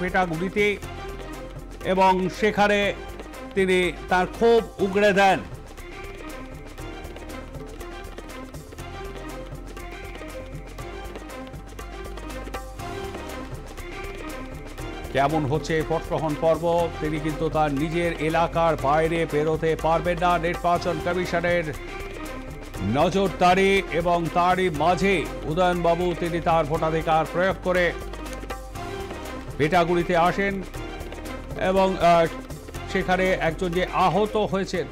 ভেটাগুড়িতে এবং সেখানে তিনি তার ক্ষোভ উগড়ে দেন। কেমন হচ্ছে ভোট গ্রহণ পর্ব, তিনি কিন্তু তার নিজের এলাকার বাইরে বেরোতে পারবেন না। নির্বাচন কমিশনের নজরদারি এবং তারই মাঝে উদয়নবাবু তিনি তার ভোটাধিকার প্রয়োগ করে ভেটাগুড়িতে আসেন এবং সেখানে একজন যে আহত হয়েছেন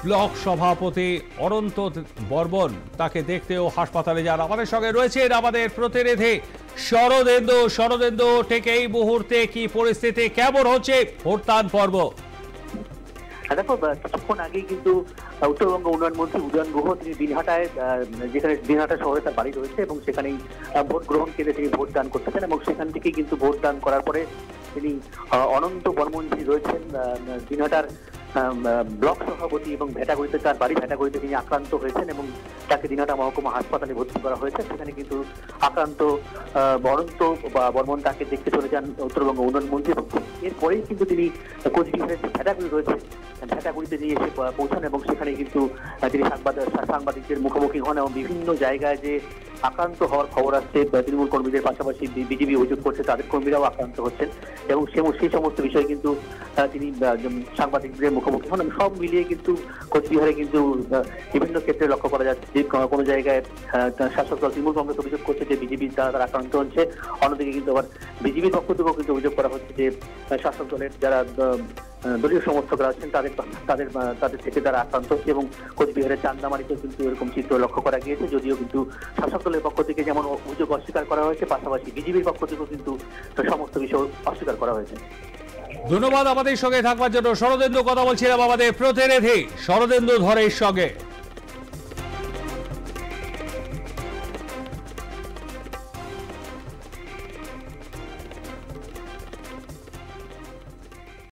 ব্লক সভাপতি অনন্ত বর্মন, তাকে দেখতেও হাসপাতালে যান। আমাদের সঙ্গে রয়েছেন আমাদের প্রতিনিধি শরদেন্দু। শরদেন্দু, ঠিক এই মুহূর্তে কি পরিস্থিতি, কেমন হচ্ছে ভোটদান পর্ব? দেখো, কিছুক্ষণ আগেই কিন্তু উত্তরবঙ্গ উন্নয়ন মন্ত্রী উদয়ন গুহ তিনি দিনহাটায়, যেখানে দিনহাটা শহরে তার বাড়ি রয়েছে এবং সেখানেই ভোট গ্রহণ কেন্দ্রে তিনি ভোট দান করতেছেন এবং সেখান থেকেই কিন্তু ভোট দান করার পরে তিনি অনন্ত বর্মন যিনি রয়েছেন দিনহাটার ব্লক সভাপতি এবং ভেটাগুড়িতে তার বাড়ি, ভেটাগুড়িতে তিনি আক্রান্ত হয়েছেন এবং তাকে দিনহাটা মহকুমা হাসপাতালে ভর্তি করা হয়েছে। সেখানে কিন্তু আক্রান্ত অনন্ত বর্মন তাকে দেখতে চলে যান উত্তরবঙ্গ উন্নয়ন মন্ত্রী এবং এরপরেই কিন্তু তিনি কোচবিহারের যে ভেটাগুড়ি রয়েছে ভেটাগুড়িতে নিয়ে এসে পৌঁছান এবং সেখানে কিন্তু তিনি সাংবাদিকদের মুখোমুখি হন এবং বিভিন্ন জায়গায় যে আক্রান্ত হওয়ার খবর আসছে, তৃণমূল কর্মীদের পাশাপাশি বিজেপি অভিযোগ করছে তাদের কর্মীরাও আক্রান্ত হচ্ছেন এবং সেই সমস্ত বিষয়ে কিন্তু তিনি সাংবাদিকদের মুখোমুখি হন। সব মিলিয়ে কিন্তু কোচবিহারে কিন্তু বিভিন্ন ক্ষেত্রে লক্ষ্য করা যাচ্ছে যে কোনো জায়গায় শাসক দল তৃণমূল কংগ্রেস অভিযোগ করছে যে বিজেপির দ্বারা তারা আক্রান্ত হচ্ছে, অন্যদিকে কিন্তু আবার বিজেপির পক্ষ থেকেও কিন্তু অভিযোগ করা হচ্ছে যে শাসক দলের যারা দলীয় সমর্থকরা আছেন তাদের থেকে তারা আক্রান্ত হচ্ছে এবং কোচবিহারের চান্দামারিতেও কিন্তু এরকম চিত্র লক্ষ্য করা গিয়েছে। যদিও কিন্তু শাসক দলের পক্ষ থেকে যেমন অভিযোগ অস্বীকার করা হয়েছে, পাশাপাশি বিজেপির পক্ষ থেকেও কিন্তু সমস্ত বিষয় অস্বীকার করা হয়েছে। ধন্যবাদ আমাদের সঙ্গে থাকবার জন্য শরদেন্দু। কথা বলছিলাম আমাদের প্রতিনিধি শরদেন্দু ধরের সঙ্গে।